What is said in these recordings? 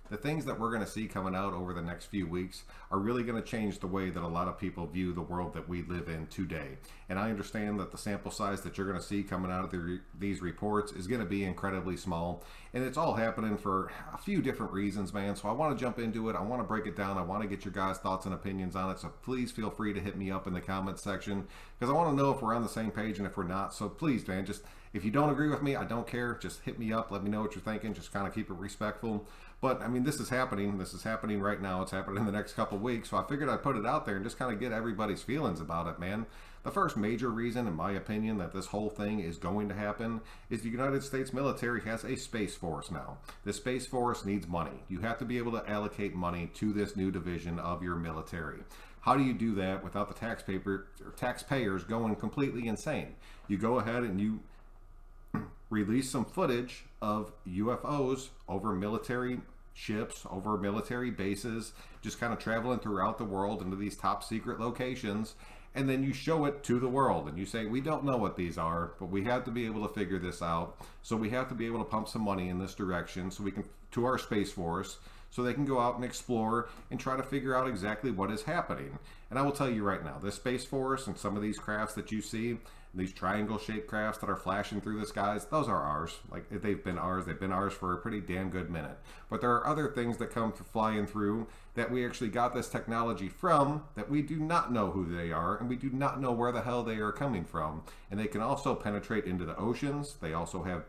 the things that we're going to see coming out over the next few weeks are really going to change the way that a lot of people view the world that we live in today. And I understand that the sample size that you're going to see coming out of these reports is going to be incredibly small. And it's all happening for a few different reasons, man. So I want to jump into it. I want to break it down. I want to get your guys' thoughts and opinions on it. So please feel free to hit me up in the comments section because I want to know if we're on the same page and if we're not. So please, man, just if you don't agree with me, I don't care. Just hit me up. Let me know what you're thinking. Just kind of keep it respectful. But I mean, this is happening. This is happening right now. It's happening in the next couple of weeks. So I figured I'd put it out there and just kind of get everybody's feelings about it, man. The first major reason, in my opinion, that this whole thing is going to happen is the United States military has a Space Force now. The Space Force needs money. You have to be able to allocate money to this new division of your military. How do you do that without the taxpayers going completely insane? You go ahead and you release some footage of UFOs over military ships, over military bases, just kind of traveling throughout the world into these top secret locations. And then you show it to the world and you say, we don't know what these are, but we have to be able to figure this out. So we have to be able to pump some money in this direction so we can, to our Space Force, so they can go out and explore and try to figure out exactly what is happening. And I will tell you right now, this Space Force and some of these crafts that you see, these triangle shaped crafts that are flashing through the skies, those are ours. Like, they've been ours for a pretty damn good minute. But there are other things that come flying through that we actually got this technology from that we do not know who they are and we do not know where the hell they are coming from. And they can also penetrate into the oceans. They also have,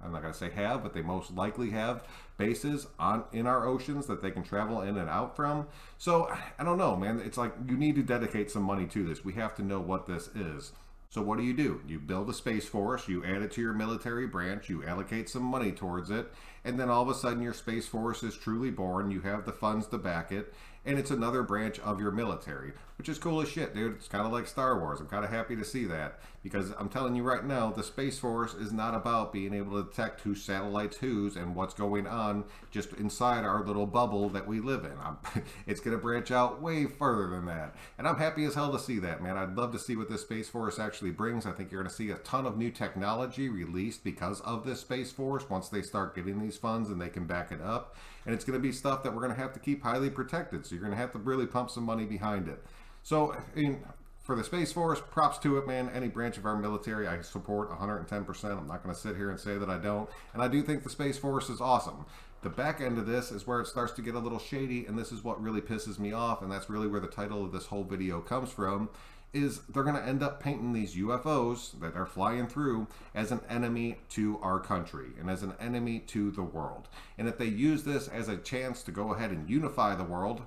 I'm not going to say have, but they most likely have bases in our oceans that they can travel in and out from. So I don't know, man. It's like you need to dedicate some money to this. We have to know what this is. So what do? You build a Space Force, you add it to your military branch, you allocate some money towards it, and then all of a sudden your Space Force is truly born, you have the funds to back it, and it's another branch of your military, which is cool as shit, dude. It's kind of like Star Wars. I'm kind of happy to see that, because I'm telling you right now, the Space Force is not about being able to detect whose satellites whose and what's going on just inside our little bubble that we live in. It's going to branch out way further than that, and I'm happy as hell to see that, man. I'd love to see what this Space Force actually brings. I think you're going to see a ton of new technology released because of this Space Force once they start getting these funds and they can back it up, and it's going to be stuff that we're going to have to keep highly protected, so you're going to have to really pump some money behind it. So, I mean, for the Space Force, props to it, man. Any branch of our military, I support 110%. I'm not going to sit here and say that I don't. And I do think the Space Force is awesome. The back end of this is where it starts to get a little shady, and this is what really pisses me off, and that's really where the title of this whole video comes from, is they're going to end up painting these UFOs that are flying through as an enemy to our country and as an enemy to the world. And if they use this as a chance to go ahead and unify the world,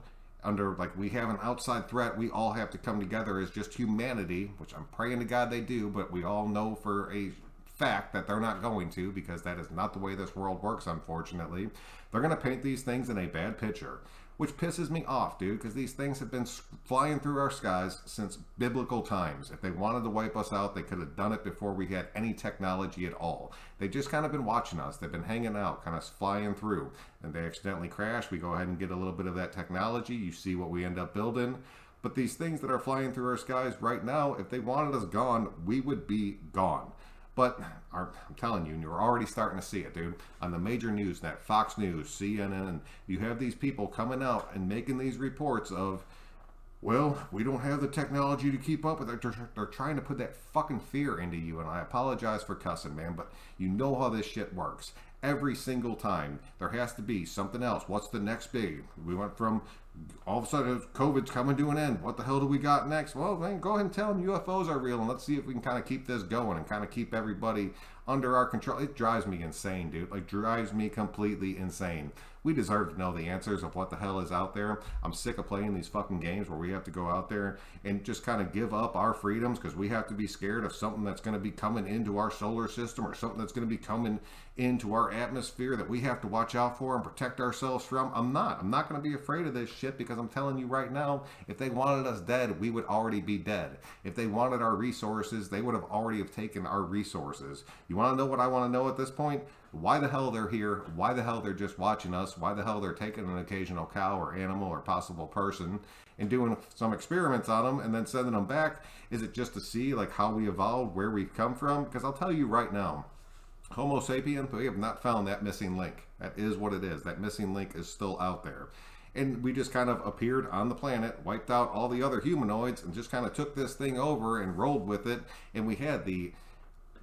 under, like, we have an outside threat, we all have to come together as just humanity, which I'm praying to God they do, but we all know for a fact that they're not going to, because that is not the way this world works, unfortunately. They're going to paint these things in a bad picture, which pisses me off, dude, because these things have been flying through our skies since biblical times. If they wanted to wipe us out, they could have done it before we had any technology at all. They've just kind of been watching us. They've been hanging out, kind of flying through, and they accidentally crash. We go ahead and get a little bit of that technology. You see what we end up building. But these things that are flying through our skies right now, if they wanted us gone, we would be gone. But I'm telling you, and you're already starting to see it, dude. On the major news net, Fox News, CNN, you have these people coming out and making these reports of, well, we don't have the technology to keep up with it. They're trying to put that fucking fear into you, and I apologize for cussing, man, but you know how this shit works. Every single time, there has to be something else. What's the next big? We went from, all of a sudden, COVID's coming to an end. What the hell do we got next? Well, man, go ahead and tell them UFOs are real, and let's see if we can kind of keep this going and kind of keep everybody under our control. It drives me insane, dude. Like, drives me completely insane. We deserve to know the answers of what the hell is out there. I'm sick of playing these fucking games where we have to go out there and just kind of give up our freedoms because we have to be scared of something that's going to be coming into our solar system or something that's going to be coming into our atmosphere that we have to watch out for and protect ourselves from. I'm not going to be afraid of this shit, because I'm telling you right now, if they wanted us dead, we would already be dead. If they wanted our resources, they would have already have taken our resources. You want to know what I want to know at this point? Why the hell they're here, why the hell they're just watching us, why the hell they're taking an occasional cow or animal or possible person and doing some experiments on them and then sending them back. Is it just to see like how we evolved, where we've come from? Because I'll tell you right now, Homo sapien, we have not found that missing link. That is what it is. That missing link is still out there. And we just kind of appeared on the planet, wiped out all the other humanoids, and just kind of took this thing over and rolled with it. And we had the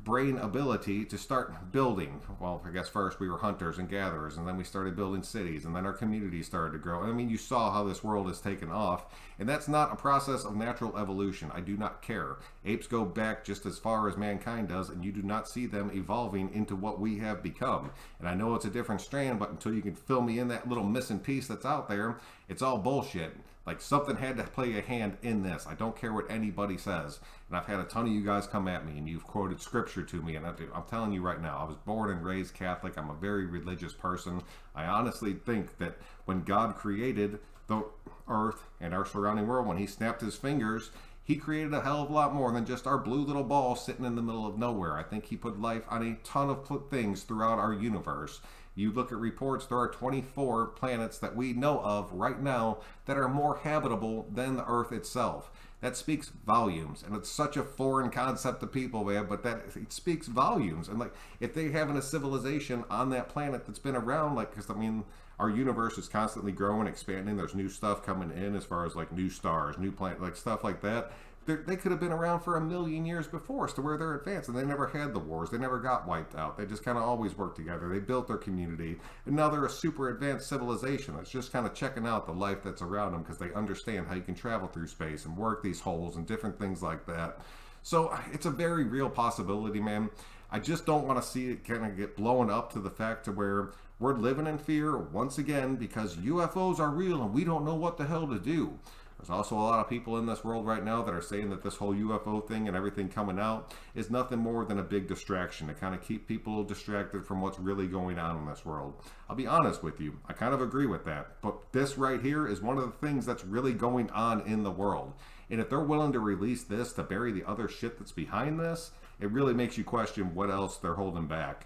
brain ability to start building. Well, I guess first we were hunters and gatherers, and then we started building cities, and then our community started to grow. I mean, you saw how this world has taken off, and that's not a process of natural evolution. I do not care. Apes go back just as far as mankind does, and you do not see them evolving into what we have become. And I know it's a different strand, but until you can fill me in that little missing piece that's out there, it's all bullshit. Like, something had to play a hand in this. I don't care what anybody says. And I've had a ton of you guys come at me, and you've quoted scripture to me. And I'm telling you right now, I was born and raised Catholic. I'm a very religious person. I honestly think that when God created the earth and our surrounding world, when he snapped his fingers, he created a hell of a lot more than just our blue little ball sitting in the middle of nowhere. I think he put life on a ton of things throughout our universe. You look at reports, there are 24 planets that we know of right now that are more habitable than the Earth itself. That speaks volumes, and it's such a foreign concept to people, man, but that it speaks volumes. And like, if they having a civilization on that planet that's been around, like, because I mean, our universe is constantly growing, expanding. There's new stuff coming in as far as like new stars, new planet, like stuff like that. They could have been around for 1,000,000 years before us to where they're advanced, and they never had the wars. They never got wiped out. They just kind of always worked together. They built their community, and now they're a super advanced civilization that's just kind of checking out the life that's around them because they understand how you can travel through space and work these holes and different things like that. So it's a very real possibility, man. I just don't want to see it kind of get blown up to the fact to where we're living in fear once again because UFOs are real and we don't know what the hell to do. There's also a lot of people in this world right now that are saying that this whole UFO thing and everything coming out is nothing more than a big distraction to kind of keep people distracted from what's really going on in this world. I'll be honest with you, I kind of agree with that. But this right here is one of the things that's really going on in the world. And if they're willing to release this to bury the other shit that's behind this, it really makes you question what else they're holding back.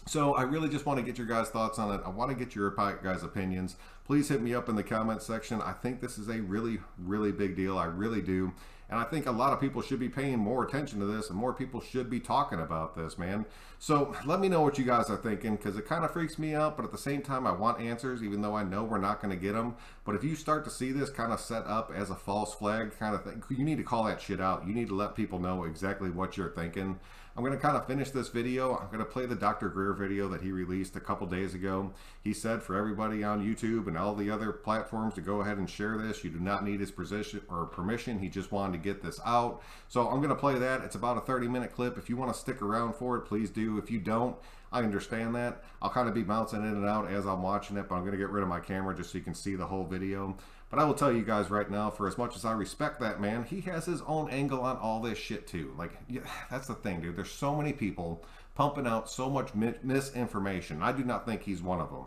So I really just want to get your guys' thoughts on it. I want to get your guys' opinions. Please hit me up in the comment section. I think this is a really, really big deal. I really do. And I think a lot of people should be paying more attention to this and more people should be talking about this, man. So let me know what you guys are thinking because it kind of freaks me out, but at the same time, I want answers, even though I know we're not going to get them. But if you start to see this kind of set up as a false flag kind of thing, you need to call that shit out. You need to let people know exactly what you're thinking. I'm going to kind of finish this video. I'm going to play the Dr. Greer video that he released a couple days ago. He said for everybody on YouTube and all the other platforms to go ahead and share this. You do not need his permission. He just wanted to get this out. So I'm going to play that. It's about a 30-minute clip. If you want to stick around for it, please do. If you don't, I understand that. I'll kind of be bouncing in and out as I'm watching it, but I'm going to get rid of my camera just so you can see the whole video. But I will tell you guys right now, for as much as I respect that man, he has his own angle on all this shit too. Like, yeah, that's the thing, dude. There's so many people pumping out so much misinformation. I do not think he's one of them.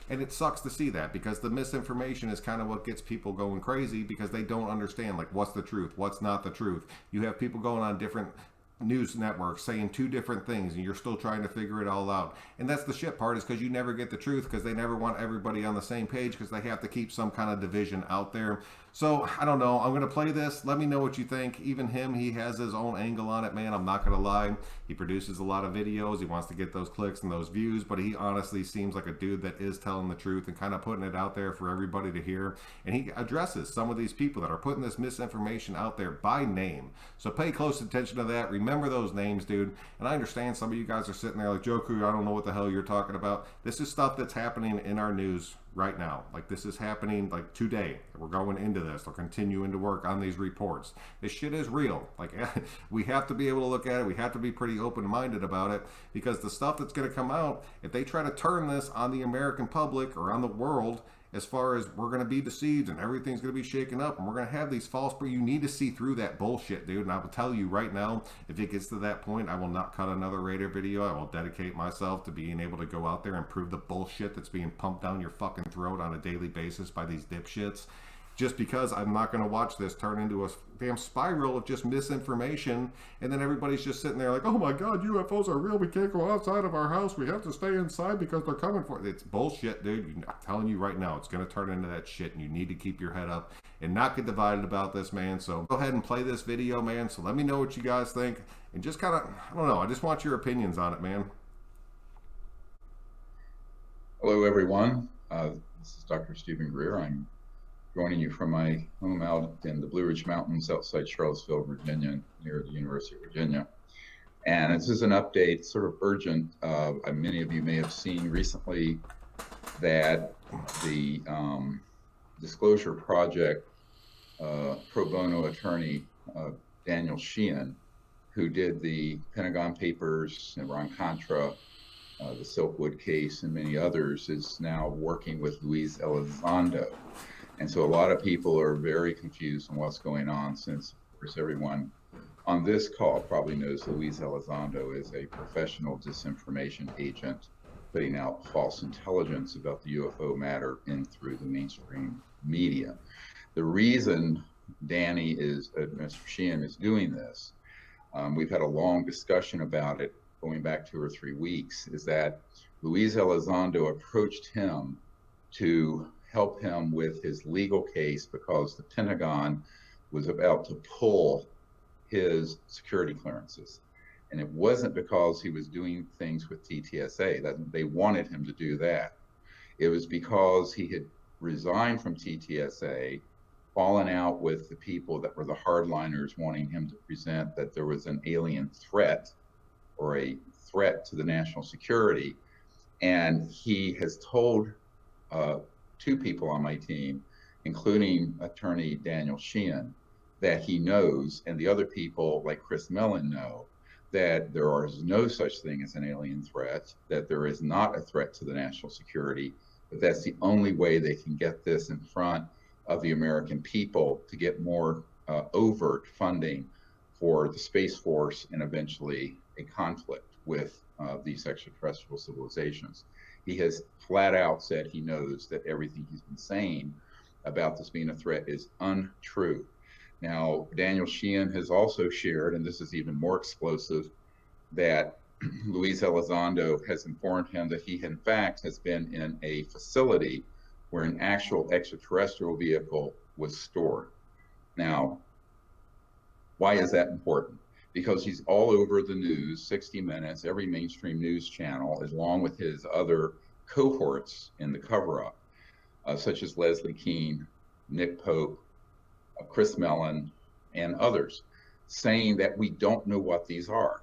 And it sucks to see that because the misinformation is kind of what gets people going crazy because they don't understand, like, what's the truth, what's not the truth. You have people going on different news networks saying two different things and you're still trying to figure it all out. And that's the shit part is because you never get the truth because they never want everybody on the same page because they have to keep some kind of division out there. So I don't know. I'm going to play this. Let me know what you think. Even him, he has his own angle on it, man. I'm not going to lie. He produces a lot of videos. He wants to get those clicks and those views, but he honestly seems like a dude that is telling the truth and kind of putting it out there for everybody to hear. And he addresses some of these people that are putting this misinformation out there by name. So pay close attention to that. Remember those names, dude. And I understand some of you guys are sitting there like, Joku, I don't know what the hell you're talking about. This is stuff that's happening in our news right now. Like, this is happening like today. We're going into this. They're continuing to work on these reports. This shit is real. Like, we have to be able to look at it. We have to be pretty open-minded about it because the stuff that's going to come out, if they try to turn this on the American public or on the world, as far as we're going to be deceived and everything's going to be shaken up and we're going to have these false, but you need to see through that bullshit, dude. And I will tell you right now, if it gets to that point, I will not cut another Raider video. I will dedicate myself to being able to go out there and prove the bullshit that's being pumped down your fucking throat on a daily basis by these dipshits. just because I'm not going to watch this turn into a damn spiral of just misinformation, and then everybody's just sitting there like, oh my god, UFOs are real, we can't go outside of our house, we have to stay inside because they're coming for it. It's bullshit, dude. I'm telling you right now, it's going to turn into that shit, and you need to keep your head up and not get divided about this, man. So go ahead and play this video, man. So let me know what you guys think, and just kind of, I don't know, I just want your opinions on it, man. Hello, everyone. This is Dr. Stephen Greer. I'm joining you from my home out in the Blue Ridge Mountains outside Charlottesville, Virginia, near the University of Virginia. And this is an update, sort of urgent. Many of you may have seen recently that the Disclosure Project pro bono attorney, Daniel Sheehan, who did the Pentagon Papers, Iran-Contra, the Silkwood case, and many others, is now working with Luis Elizondo. And so a lot of people are very confused on what's going on, since, of course, everyone on this call probably knows Luis Elizondo is a professional disinformation agent putting out false intelligence about the UFO matter in through the mainstream media. The reason Mr. Sheehan is doing this, we've had a long discussion about it going back 2 or 3 weeks, is that Luis Elizondo approached him to help him with his legal case because the Pentagon was about to pull his security clearances. And it wasn't because he was doing things with TTSA, that they wanted him to do that. It was because he had resigned from TTSA, fallen out with the people that were the hardliners wanting him to present that there was an alien threat or a threat to the national security. And he has told 2 people on my team, including attorney Daniel Sheehan, that he knows, and the other people like Chris Mellon know, that there is no such thing as an alien threat, that there is not a threat to the national security, but that's the only way they can get this in front of the American people to get more overt funding for the Space Force and eventually a conflict with these extraterrestrial civilizations. He has flat out said he knows that everything he's been saying about this being a threat is untrue. Now, Daniel Sheehan has also shared, and this is even more explosive, that Luis Elizondo has informed him that he, in fact, has been in a facility where an actual extraterrestrial vehicle was stored. Now, why is that important? Because he's all over the news, 60 Minutes, every mainstream news channel, along with his other cohorts in the cover-up, such as Leslie Kean, Nick Pope, Chris Mellon, and others, saying that we don't know what these are.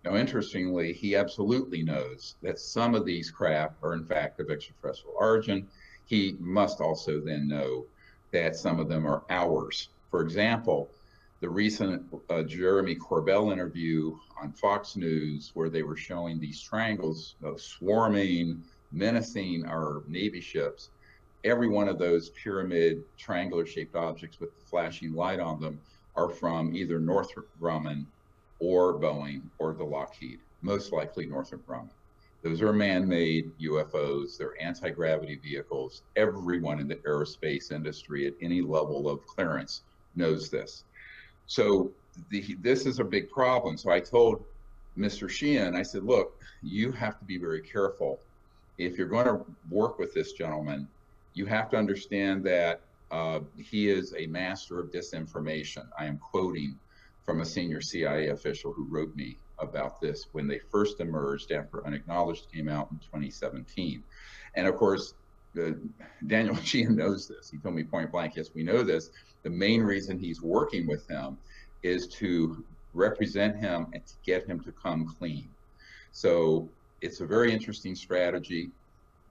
Now, interestingly, he absolutely knows that some of these craft are in fact of extraterrestrial origin. He must also then know that some of them are ours. For example, the recent Jeremy Corbell interview on Fox News, where they were showing these triangles of swarming, menacing our Navy ships. Every one of those pyramid triangular shaped objects with the flashing light on them are from either Northrop Grumman or Boeing or the Lockheed, most likely Northrop Grumman. Those are man-made UFOs. They're anti-gravity vehicles. Everyone in the aerospace industry at any level of clearance knows this. So this is a big problem. So I told Mr. Sheehan, I said, look, you have to be very careful. If you're going to work with this gentleman, you have to understand that he is a master of disinformation. I am quoting from a senior CIA official who wrote me about this when they first emerged after Unacknowledged came out in 2017. And of course, Daniel Sheehan knows this. He told me point blank, yes, we know this. The main reason he's working with him is to represent him and to get him to come clean. So it's a very interesting strategy.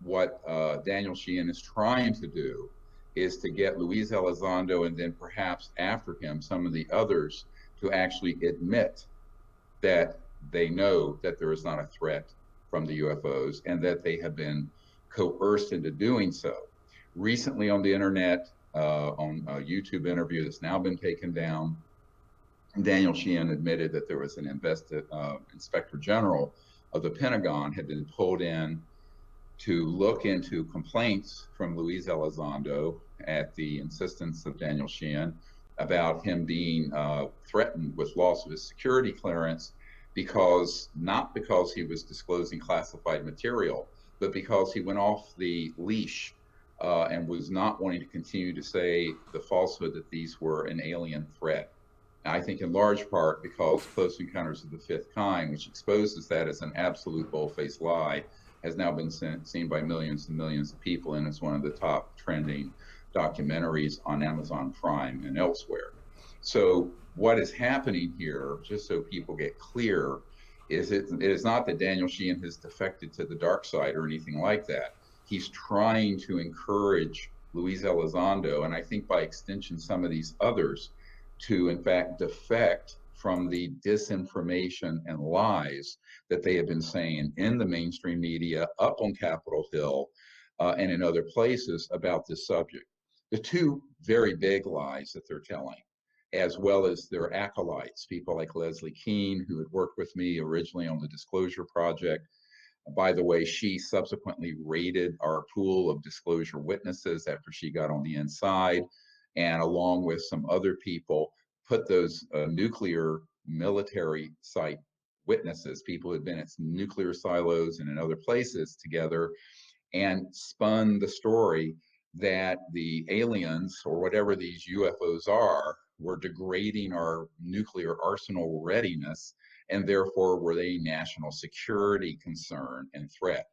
What Daniel Sheehan is trying to do is to get Luis Elizondo and then perhaps after him some of the others to actually admit that they know that there is not a threat from the UFOs and that they have been coerced into doing so. Recently on the internet, on a YouTube interview that's now been taken down, Daniel Sheehan admitted that there was an Inspector General of the Pentagon had been pulled in to look into complaints from Luis Elizondo at the insistence of Daniel Sheehan about him being threatened with loss of his security clearance not because he was disclosing classified material, but because he went off the leash and was not wanting to continue to say the falsehood that these were an alien threat. I think in large part because Close Encounters of the Fifth Kind, which exposes that as an absolute bull-faced lie, has now been seen by millions and millions of people, and is one of the top trending documentaries on Amazon Prime and elsewhere. So what is happening here, just so people get clear, is it is not that Daniel Sheehan has defected to the dark side or anything like that. He's trying to encourage Luis Elizondo, and I think by extension some of these others, to in fact defect from the disinformation and lies that they have been saying in the mainstream media, up on Capitol Hill, and in other places about this subject. The two very big lies that they're telling, as well as their acolytes, people like Leslie Keene, who had worked with me originally on the Disclosure Project. By the way, she subsequently raided our pool of disclosure witnesses after she got on the inside, and along with some other people, put those nuclear military site witnesses, people who had been at nuclear silos and in other places, together, and spun the story that the aliens, or whatever these UFOs are, were degrading our nuclear arsenal readiness, and therefore were they a national security concern and threat.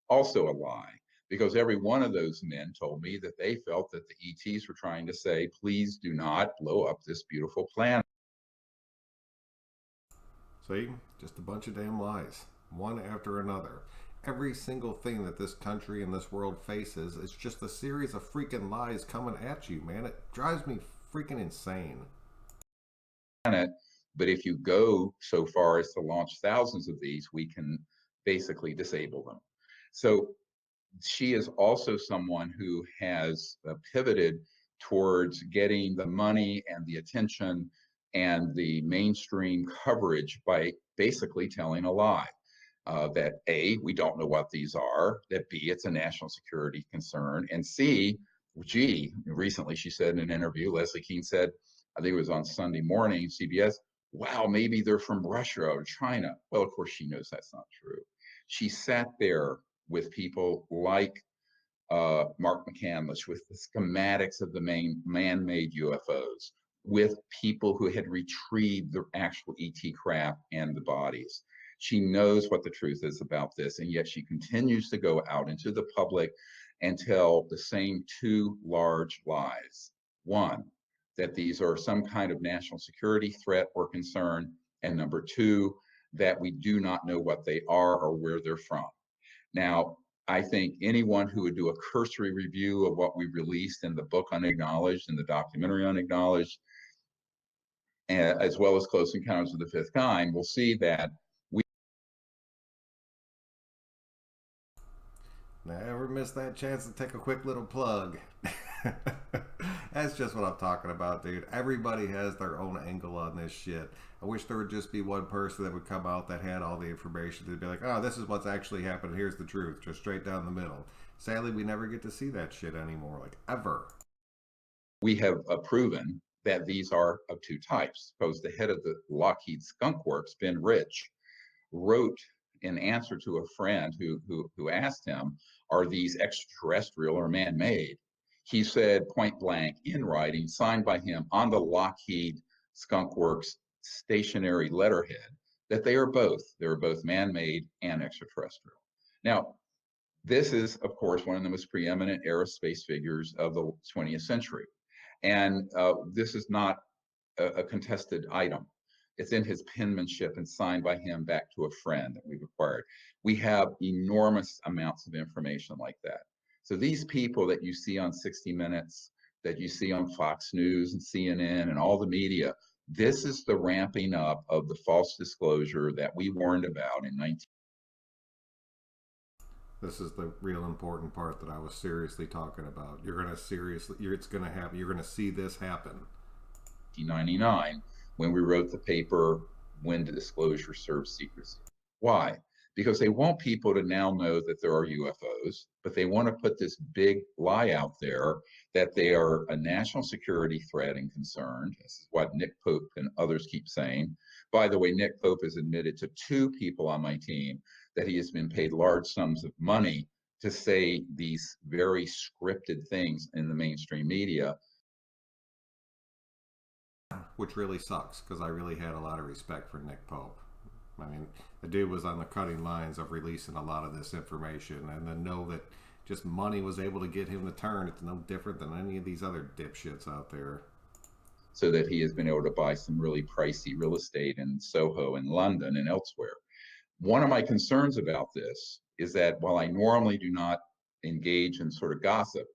Also a lie, because every one of those men told me that they felt that the ETs were trying to say, please do not blow up this beautiful planet. See? Just a bunch of damn lies, one after another. Every single thing that this country and this world faces is just a series of freaking lies coming at you, man. It drives me freaking insane. But if you go so far as to launch thousands of these, we can basically disable them. So she is also someone who has pivoted towards getting the money and the attention and the mainstream coverage by basically telling a lie. That A, we don't know what these are, that B, it's a national security concern, and C, G, recently she said in an interview, Leslie Keene said, I think it was on Sunday morning, CBS, wow, maybe they're from Russia or China. Well, of course, she knows that's not true. She sat there with people like Mark McCandless, with the schematics of the main man-made UFOs, with people who had retrieved the actual ET craft and the bodies. She knows what the truth is about this, and yet she continues to go out into the public and tell the same two large lies. One, that these are some kind of national security threat or concern, and number two, that we do not know what they are or where they're from. Now, I think anyone who would do a cursory review of what we released in the book Unacknowledged and the documentary Unacknowledged, as well as Close Encounters of the Fifth Kind, will see that we Never miss that chance to take a quick little plug. That's just what I'm talking about, dude. Everybody has their own angle on this shit. I wish there would just be one person that would come out that had all the information to be like, oh, this is what's actually happened. Here's the truth, just straight down the middle. Sadly, we never get to see that shit anymore, like ever. we have proven that these are of two types. Suppose the head of the Lockheed Skunk Works, Ben Rich, wrote in answer to a friend who asked him, are these extraterrestrial or man-made? He said point blank in writing, signed by him on the Lockheed Skunk Works stationary letterhead, that they are both. They're both man-made and extraterrestrial. Now, this is, of course, one of the most preeminent aerospace figures of the 20th century. And this is not a contested item. It's in his penmanship and signed by him back to a friend that we've acquired. We have enormous amounts of information like that. So these people that you see on 60 Minutes, that you see on Fox News and CNN and all the media, this is the ramping up of the false disclosure that we warned about in 19. This is the real important part that I was seriously talking about. You're gonna seriously, it's gonna happen. You're gonna see this happen. 1999, when we wrote the paper, When Disclosure Serves Secrecy. Why? because they want people to now know that there are UFOs, but they want to put this big lie out there that they are a national security threat and concern. This is what Nick Pope and others keep saying. By the way, Nick Pope has admitted to 2 people on my team that he has been paid large sums of money to say these very scripted things in the mainstream media. Which really sucks because I really had a lot of respect for Nick Pope. I mean, the dude was on the cutting lines of releasing a lot of this information, and then know that just money was able to get him to turn. It's no different than any of these other dipshits out there. So that he has been able to buy some really pricey real estate in Soho and London and elsewhere. One of my concerns about this is that while I normally do not engage in sort of gossip,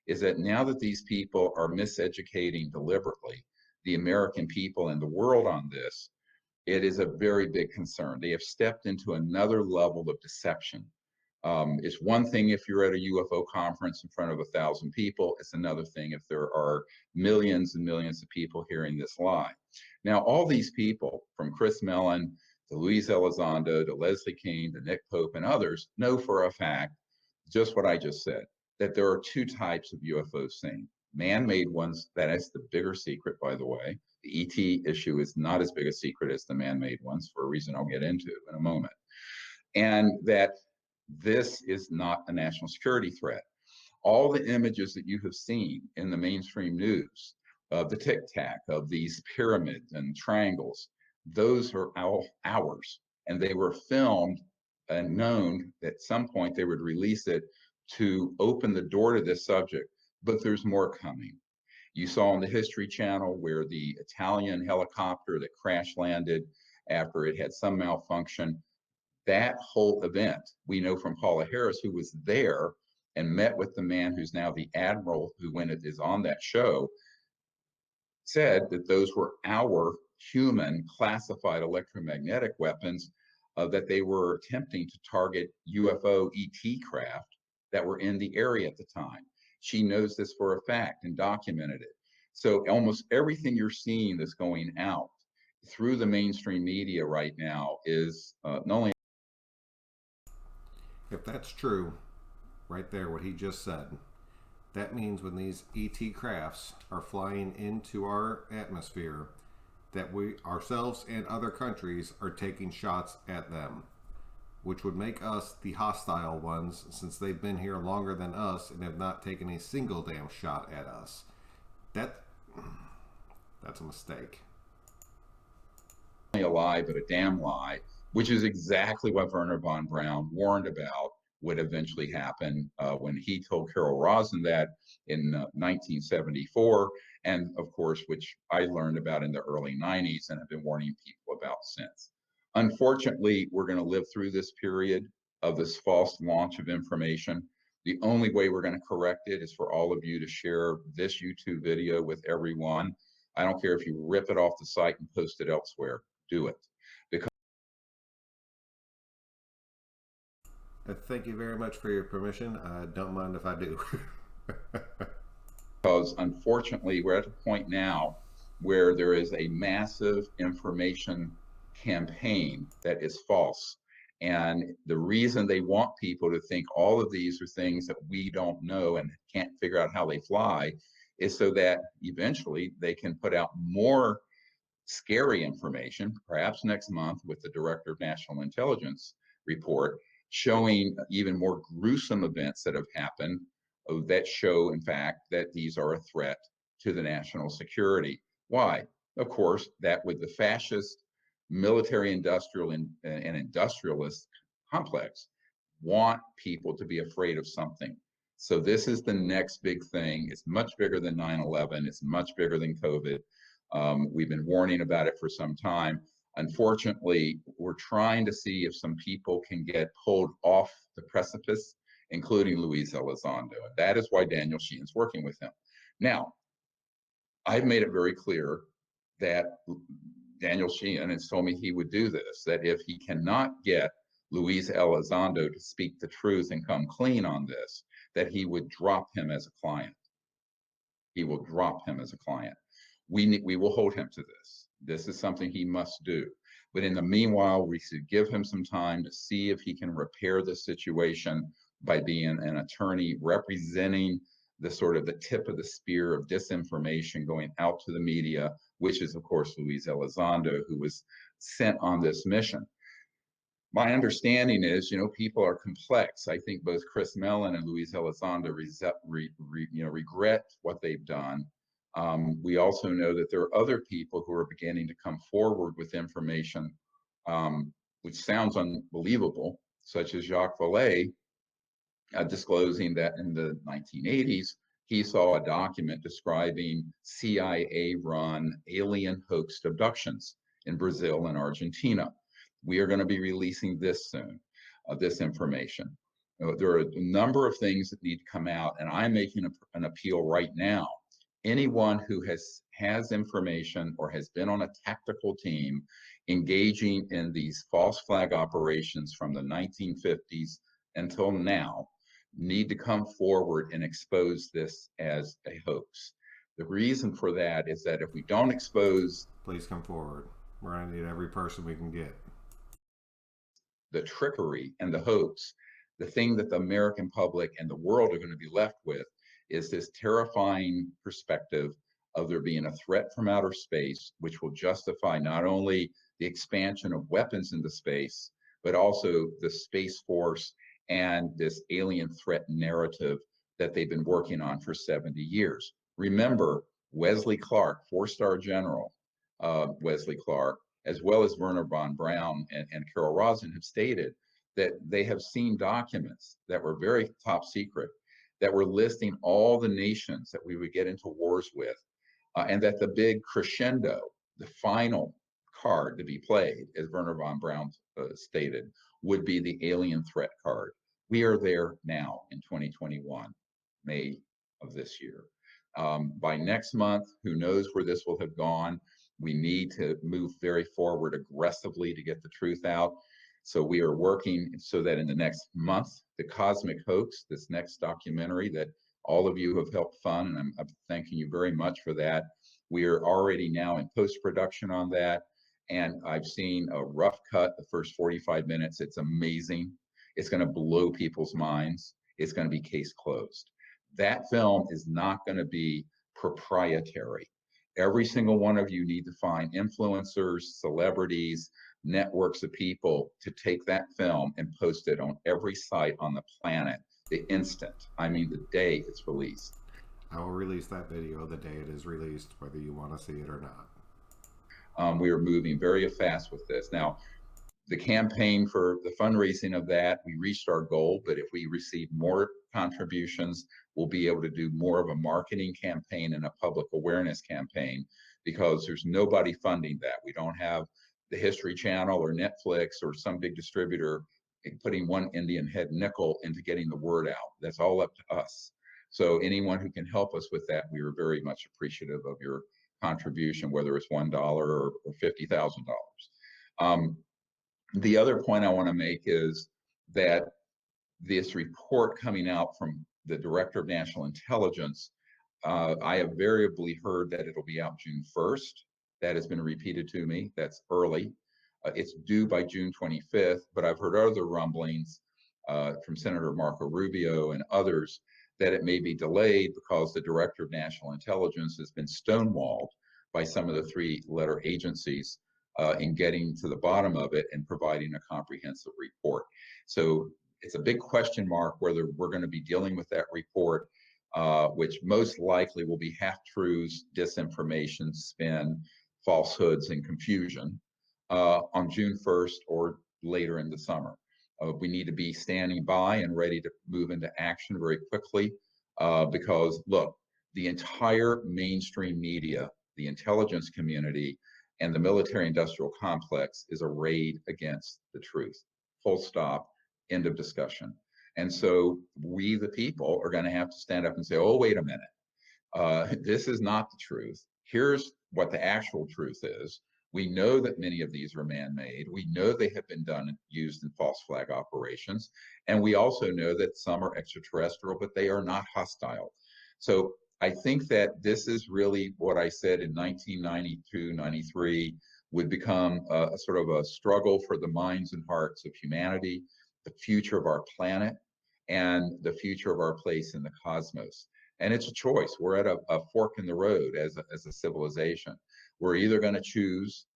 is that now that these people are miseducating deliberately the American people and the world on this, it is a very big concern. They have stepped into another level of deception. It's one thing if you're at a UFO conference in front of 1,000 people. It's another thing if there are millions and millions of people hearing this lie. Now, all these people, from Chris Mellon to Luis Elizondo to Leslie Kean to Nick Pope and others, know for a fact just what I just said, that there are 2 types of UFOs seen. Man-made ones, that is the bigger secret, by the way. The ET issue is not as big a secret as the man-made ones for a reason I'll get into in a moment. And that this is not a national security threat. All the images that you have seen in the mainstream news of the tic tac, of these pyramids and triangles, those are ours. And they were filmed and known at some point they would release it to open the door to this subject. But there's more coming. You saw on the History Channel where the Italian helicopter that crash landed after it had some malfunction, that whole event, we know from Paula Harris, who was there and met with the man who's now the admiral who is on that show, said that those were our human classified electromagnetic weapons that they were attempting to target UFO ET craft that were in the area at the time. She knows this for a fact and documented it. So almost everything you're seeing that's going out through the mainstream media right now is not only. If that's true, right there, what he just said, that means when these ET crafts are flying into our atmosphere, that we ourselves and other countries are taking shots at them, which would make us the hostile ones since they've been here longer than us and have not taken a single damn shot at us. That's a mistake. A lie, but a damn lie, which is exactly what Werner von Braun warned about would eventually happen when he told Carol Rosin that in 1974, and of course, which I learned about in the early 90s and have been warning people about since. Unfortunately, we're going to live through this period of this false launch of information. The only way we're going to correct it is for all of you to share this YouTube video with everyone. I don't care if you rip it off the site and post it elsewhere. Do it. Thank you very much for your permission. I don't mind if I do. Because unfortunately, we're at a point now where there is a massive information campaign that is false. And the reason they want people to think all of these are things that we don't know and can't figure out how they fly is so that eventually they can put out more scary information, perhaps next month with the Director of National Intelligence report, showing even more gruesome events that have happened that show, in fact, that these are a threat to the national security. Why? Of course, that with the fascist military industrial and industrialist complex want people to be afraid of something. So this is the next big thing. It's much bigger than 9/11. It's much bigger than COVID. We've been warning about it for some time. Unfortunately, we're trying to see if some people can get pulled off the precipice, including Luis Elizondo. And that is why Daniel Sheehan's working with him. Now, I've made it very clear that Daniel Sheehan has told me he would do this, that if he cannot get Luis Elizondo to speak the truth and come clean on this, that he would drop him as a client. He will drop him as a client. We will hold him to this. This is something he must do. But in the meanwhile, we should give him some time to see if he can repair the situation by being an attorney representing the sort of the tip of the spear of disinformation going out to the media, which is, of course, Luis Elizondo, who was sent on this mission. My understanding is, people are complex. I think both Chris Mellon and Luis Elizondo regret what they've done. We also know that there are other people who are beginning to come forward with information, which sounds unbelievable, such as Jacques Vallée, disclosing that in the 1980s, he saw a document describing CIA-run alien hoax abductions in Brazil and Argentina. We are going to be releasing this soon, this information. There are a number of things that need to come out, and I'm making an appeal right now. Anyone who has information or has been on a tactical team engaging in these false flag operations from the 1950s until now need to come forward and expose this as a hoax. The reason for that is that if we don't expose... Please come forward. We're going to need every person we can get. The trickery and the hoax, the thing that the American public and the world are going to be left with is this terrifying perspective of there being a threat from outer space, which will justify not only the expansion of weapons into space, but also the Space Force and this alien threat narrative that they've been working on for 70 years. Remember, Wesley Clark, four-star general Wesley Clark, as well as Werner von Braun and Carol Rosin have stated that they have seen documents that were very top secret that were listing all the nations that we would get into wars with, and that the big crescendo, the final card to be played, as Werner von Braun stated, would be the alien threat card. We are there now in 2021, May of this year. By next month, who knows where this will have gone. We need to move very forward aggressively to get the truth out. So we are working so that in the next month, the Cosmic Hoax, this next documentary that all of you have helped fund, and I'm thanking you very much for that. We are already now in post-production on that. And I've seen a rough cut, the first 45 minutes. It's amazing. It's going to blow people's minds. It's going to be case closed. That film is not going to be proprietary. Every single one of you need to find influencers, celebrities, networks of people to take that film and post it on every site on the planet the instant, the day it's released. I will release that video the day it is released, whether you want to see it or not. We are moving very fast with this. Now, the campaign for the fundraising of that, we reached our goal, but if we receive more contributions, we'll be able to do more of a marketing campaign and a public awareness campaign, because there's nobody funding that. We don't have the History Channel or Netflix or some big distributor putting one Indian head nickel into getting the word out. That's all up to us. So anyone who can help us with that, we are very much appreciative of your contribution, whether it's $1 or $50,000. The other point I want to make is that this report coming out from the Director of National Intelligence, I have variably heard that it'll be out June 1st. That has been repeated to me. That's early. It's due by June 25th, but I've heard other rumblings from Senator Marco Rubio and others that it may be delayed because the Director of National Intelligence has been stonewalled by some of the three-letter agencies in getting to the bottom of it and providing a comprehensive report. So it's a big question mark whether we're going to be dealing with that report, which most likely will be half-truths, disinformation, spin, falsehoods, and confusion on June 1st or later in the summer. We need to be standing by and ready to move into action very quickly because, look, the entire mainstream media, the intelligence community, and the military-industrial complex is arrayed against the truth. Full stop, end of discussion. And so we, the people, are going to have to stand up and say, oh, wait a minute. This is not the truth. Here's what the actual truth is. We know that many of these are man-made. We know they have been used in false flag operations. And we also know that some are extraterrestrial, but they are not hostile. So I think that this is really what I said in 1992, 93, would become a sort of a struggle for the minds and hearts of humanity, the future of our planet, and the future of our place in the cosmos. And it's a choice. We're at a fork in the road as a civilization. We're either going to choose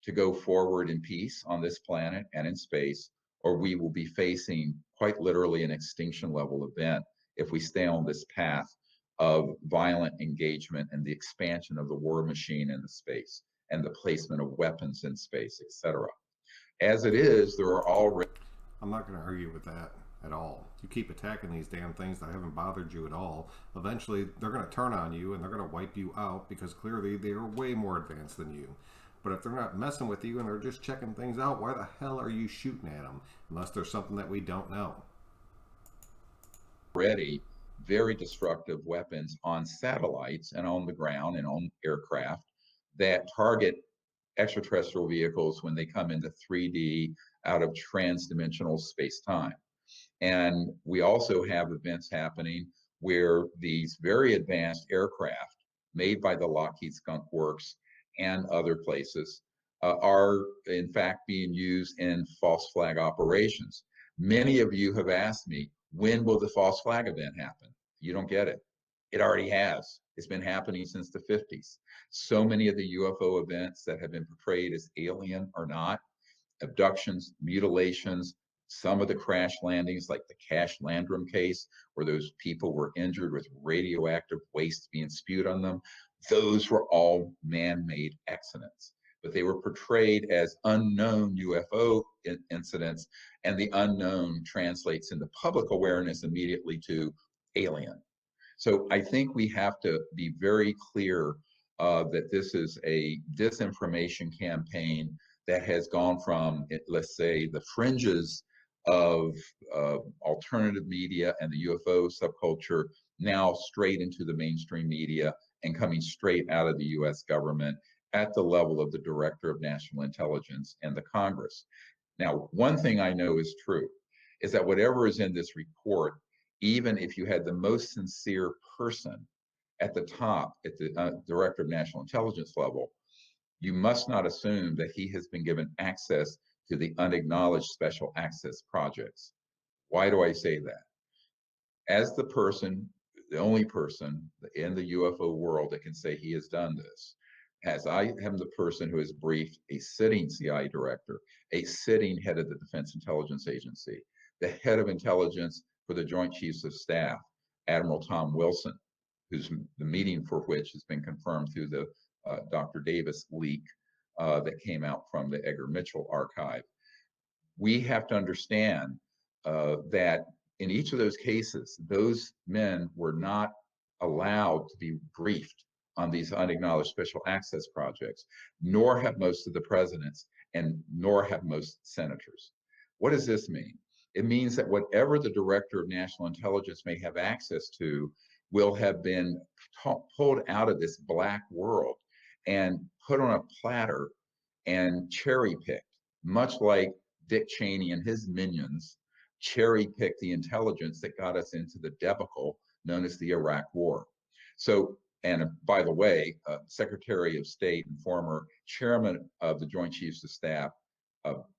to go forward in peace on this planet and in space, or we will be facing quite literally an extinction level event if we stay on this path of violent engagement and the expansion of the war machine in the space and the placement of weapons in space, etc. As it is, there are already. I'm not going to argue with that at all. You keep attacking these damn things that haven't bothered you at all. Eventually, they're going to turn on you and they're going to wipe you out because clearly they're way more advanced than you. But if they're not messing with you and they're just checking things out, why the hell are you shooting at them? Unless there's something that we don't know. Already very destructive weapons on satellites and on the ground and on aircraft that target extraterrestrial vehicles when they come into 3D out of transdimensional space time. And we also have events happening where these very advanced aircraft made by the Lockheed Skunk Works and other places are in fact being used in false flag operations. Many of you have asked me, when will the false flag event happen? You don't get it. It already has. It's been happening since the 50s. So many of the UFO events that have been portrayed as alien or not, abductions, mutilations, some of the crash landings, like the Cash Landrum case, where those people were injured with radioactive waste being spewed on them, those were all man-made accidents. But they were portrayed as unknown UFO incidents, and the unknown translates into public awareness immediately to alien. So I think we have to be very clear that this is a disinformation campaign that has gone from, let's say, the fringes of alternative media and the UFO subculture now straight into the mainstream media and coming straight out of the US government at the level of the Director of National Intelligence and the Congress. Now, one thing I know is true is that whatever is in this report, even if you had the most sincere person at the top, at the Director of National Intelligence level, you must not assume that he has been given access to the unacknowledged special access projects. Why do I say that? As the person, the only person in the UFO world that can say he has done this, as I am the person who has briefed a sitting CI director, a sitting head of the Defense Intelligence Agency, the head of intelligence for the Joint Chiefs of Staff, Admiral Tom Wilson, who's the meeting for which has been confirmed through the Dr. Davis leak that came out from the Edgar Mitchell archive. We have to understand that in each of those cases, those men were not allowed to be briefed on these unacknowledged special access projects, nor have most of the presidents, and nor have most senators. What does this mean? It means that whatever the Director of National Intelligence may have access to will have been pulled out of this black world and put on a platter and cherry picked, much like Dick Cheney and his minions cherry picked the intelligence that got us into the debacle known as the Iraq War. So, and by the way, Secretary of State and former chairman of the Joint Chiefs of Staff,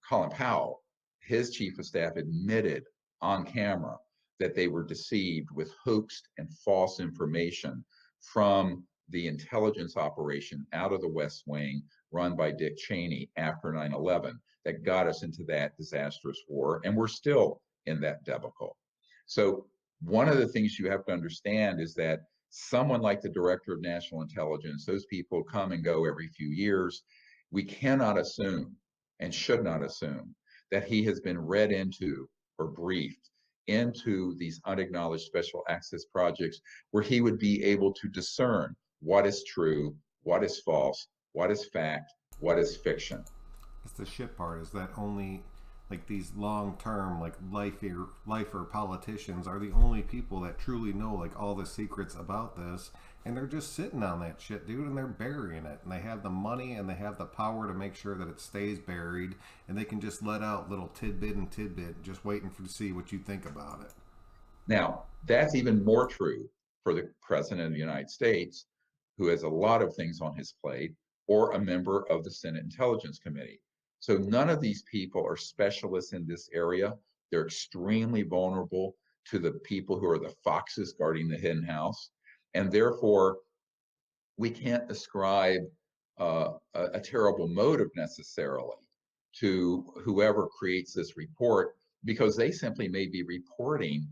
Colin Powell, his chief of staff admitted on camera that they were deceived with hoaxed and false information from the intelligence operation out of the West Wing run by Dick Cheney after 9/11 that got us into that disastrous war. And we're still in that debacle. So one of the things you have to understand is that someone like the Director of National Intelligence, those people come and go every few years. We cannot assume and should not assume that he has been read into or briefed into these unacknowledged special access projects where he would be able to discern what is true, what is false, what is fact, what is fiction. It's the shit part is that only like these long term like lifer politicians are the only people that truly know like all the secrets about this, and they're just sitting on that shit, dude, and they're burying it, and they have the money and they have the power to make sure that it stays buried, and they can just let out little tidbit and tidbit just waiting for to see what you think about it. Now, that's even more true for the President of the United States, who has a lot of things on his plate, or a member of the Senate Intelligence Committee. So none of these people are specialists in this area. They're extremely vulnerable to the people who are the foxes guarding the hen house. And therefore, we can't ascribe a terrible motive necessarily to whoever creates this report, because they simply may be reporting,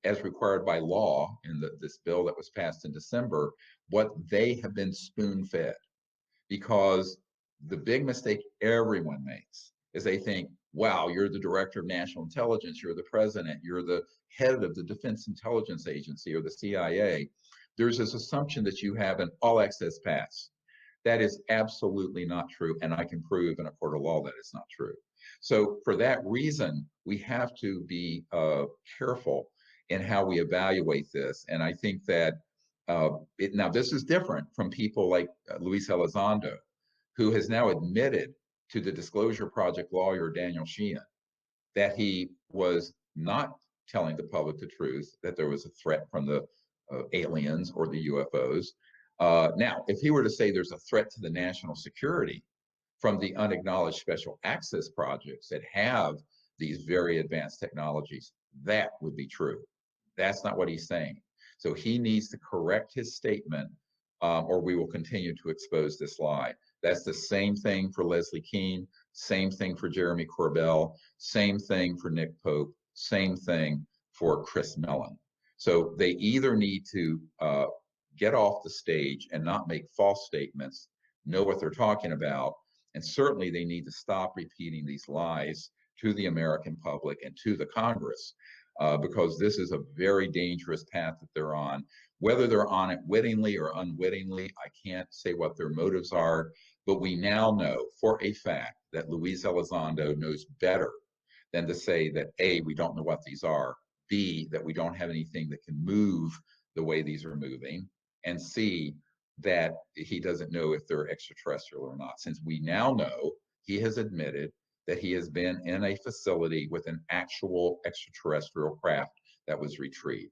as required by law in this bill that was passed in December, what they have been spoon fed. Because the big mistake everyone makes is they think, wow, you're the director of national intelligence, you're the president, you're the head of the Defense Intelligence Agency or the CIA. There's this assumption that you have an all access pass. That is absolutely not true. And I can prove in a court of law that it's not true. So for that reason, we have to be careful in how we evaluate this. And I think that now this is different from people like Luis Elizondo, who has now admitted to the Disclosure Project lawyer, Daniel Sheehan, that he was not telling the public the truth, that there was a threat from the aliens or the UFOs. Now, if he were to say there's a threat to the national security from the unacknowledged special access projects that have these very advanced technologies, that would be true. That's not what he's saying. So he needs to correct his statement, or we will continue to expose this lie. That's the same thing for Leslie Kean, same thing for Jeremy Corbell, same thing for Nick Pope, same thing for Chris Mellon. So they either need to get off the stage and not make false statements, know what they're talking about, and certainly they need to stop repeating these lies to the American public and to the Congress, because this is a very dangerous path that they're on. Whether they're on it wittingly or unwittingly, I can't say what their motives are, but we now know for a fact that Luis Elizondo knows better than to say that A, we don't know what these are, B, that we don't have anything that can move the way these are moving, and C, that he doesn't know if they're extraterrestrial or not. Since we now know, he has admitted that he has been in a facility with an actual extraterrestrial craft that was retrieved.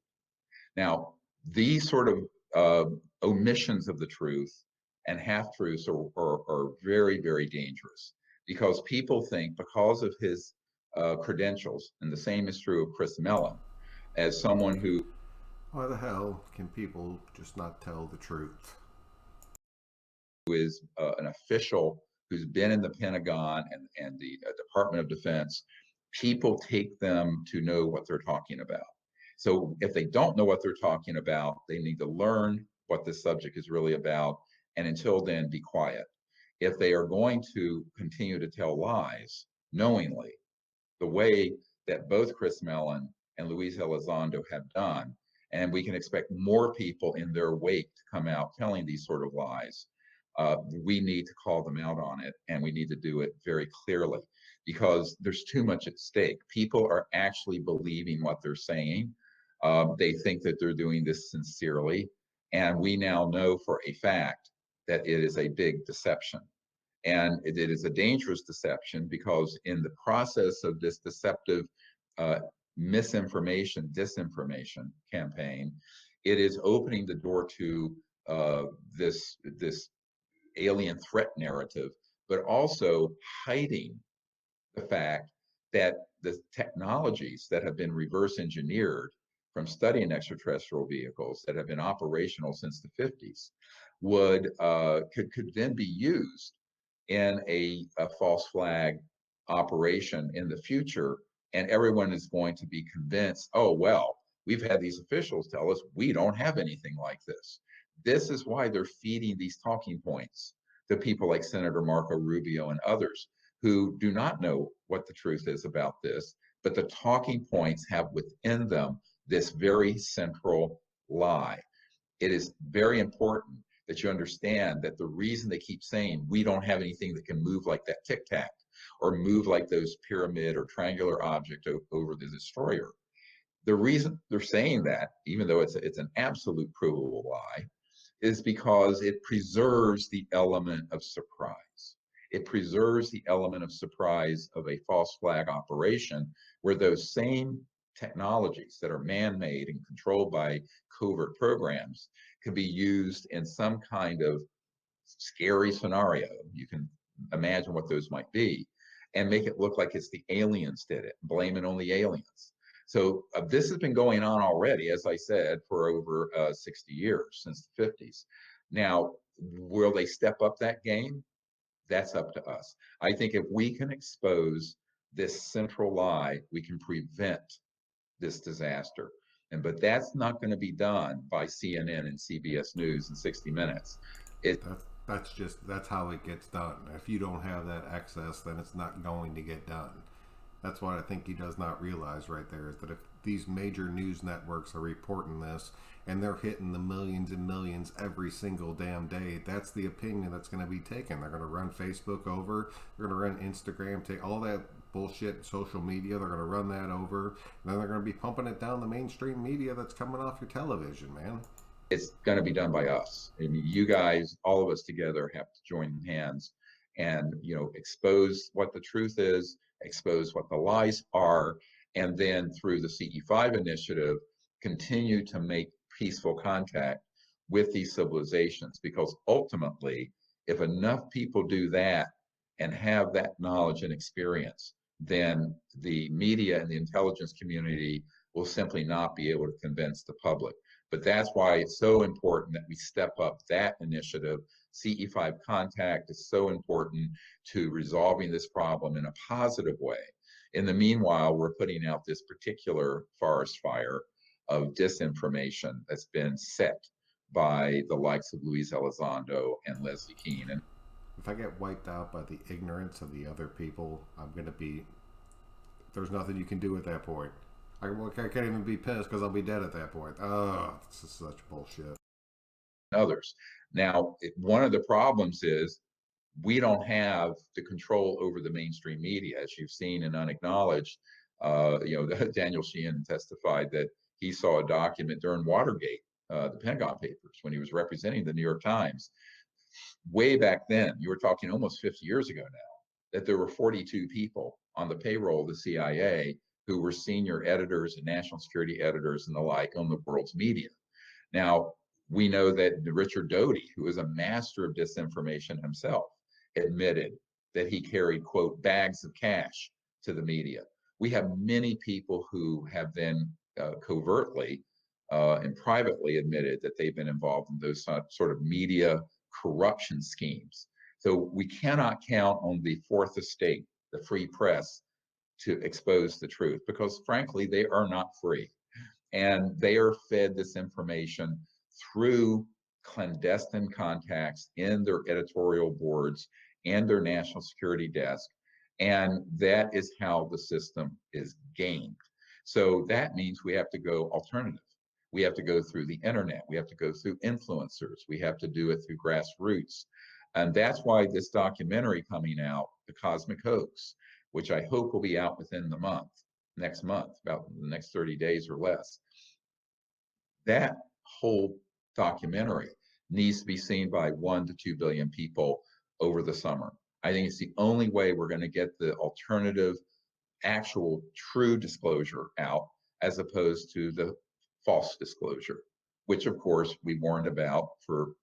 Now, these sort of omissions of the truth and half-truths are very, very dangerous, because people think because of his credentials, and the same is true of Chris Mellon, as someone who Why the hell can people just not tell the truth? is an official who's been in the Pentagon and the Department of Defense, people take them to know what they're talking about. So if they don't know what they're talking about, they need to learn what this subject is really about. And until then, be quiet. If they are going to continue to tell lies knowingly, the way that both Chris Mellon and Luis Elizondo have done, and we can expect more people in their wake to come out telling these sort of lies, we need to call them out on it, and we need to do it very clearly, because there's too much at stake. People are actually believing what they're saying. They think that they're doing this sincerely, and we now know for a fact that it is a big deception. And it is a dangerous deception, because in the process of this deceptive misinformation, disinformation campaign, it is opening the door to this alien threat narrative, but also hiding the fact that the technologies that have been reverse engineered from studying extraterrestrial vehicles that have been operational since the 50s could then be used in a false flag operation in the future, and everyone is going to be convinced, oh well, we've had these officials tell us we don't have anything like this. This is why they're feeding these talking points to people like Senator Marco Rubio and others who do not know what the truth is about this, but the talking points have within them this very central lie. It is very important that you understand that the reason they keep saying we don't have anything that can move like that tic tac or move like those pyramid or triangular object over the destroyer, the reason they're saying that, even though it's an absolute provable lie, is because it preserves the element of surprise. It preserves the element of surprise of a false flag operation, where those same technologies that are man-made and controlled by covert programs can be used in some kind of scary scenario. You can imagine what those might be, and make it look like it's the aliens did it, blame it on the aliens. So this has been going on already, as I said, for over 60 years, since the 50s. Now, will they step up that game? That's up to us. I think if we can expose this central lie, we can prevent this disaster. But that's not going to be done by CNN and CBS News in 60 Minutes. It That's how it gets done. If you don't have that access, then it's not going to get done. That's what I think he does not realize right there, is that if these major news networks are reporting this and they're hitting the millions and millions every single damn day, that's the opinion that's going to be taken. They're going to run Facebook over, they're going to run Instagram, take all that bullshit social media, they're going to run that over, and then they're going to be pumping it down the mainstream media that's coming off your television, man. it's going to be done by us. I mean, you guys, all of us together, have to join hands and expose what the truth is, expose what the lies are, and then through the CE5 initiative, continue to make peaceful contact with these civilizations. Because ultimately, if enough people do that and have that knowledge and experience, then the media and the intelligence community will simply not be able to convince the public. But that's why it's so important that we step up that initiative. CE5 contact is so important to resolving this problem in a positive way. In the meanwhile, we're putting out this particular forest fire of disinformation that's been set by the likes of Luis Elizondo and Leslie Keene. And If I get wiped out by the ignorance of the other people, I'm going to be. There's nothing you can do at that point. I can't even be pissed because I'll be dead at that point. Oh, this is such bullshit. others. Now, one of the problems is we don't have the control over the mainstream media, as you've seen in Unacknowledged. Daniel Sheehan testified that he saw a document during Watergate, the Pentagon Papers, when he was representing the New York Times. Way back then, you were talking almost 50 years ago now, that there were 42 people on the payroll of the CIA who were senior editors and national security editors and the like on the world's media. Now, we know that Richard Doty, who is a master of disinformation himself, admitted that he carried, quote, bags of cash to the media. We have many people who have then covertly and privately admitted that they've been involved in those sort of media corruption schemes. So we cannot count on the fourth estate, the free press, to expose the truth, because frankly, they are not free. And they are fed this information through clandestine contacts in their editorial boards and their national security desk. And that is how the system is gamed. So that means we have to go alternative. We have to go through the internet. We have to go through influencers. We have to do it through grassroots. And that's why this documentary coming out, The Cosmic Hoax, which I hope will be out within the next month, about the next 30 days or less. That whole documentary needs to be seen by 1 to 2 billion people over the summer. I think it's the only way we're going to get the alternative, actual, true disclosure out, as opposed to the false disclosure, which of course we warned about for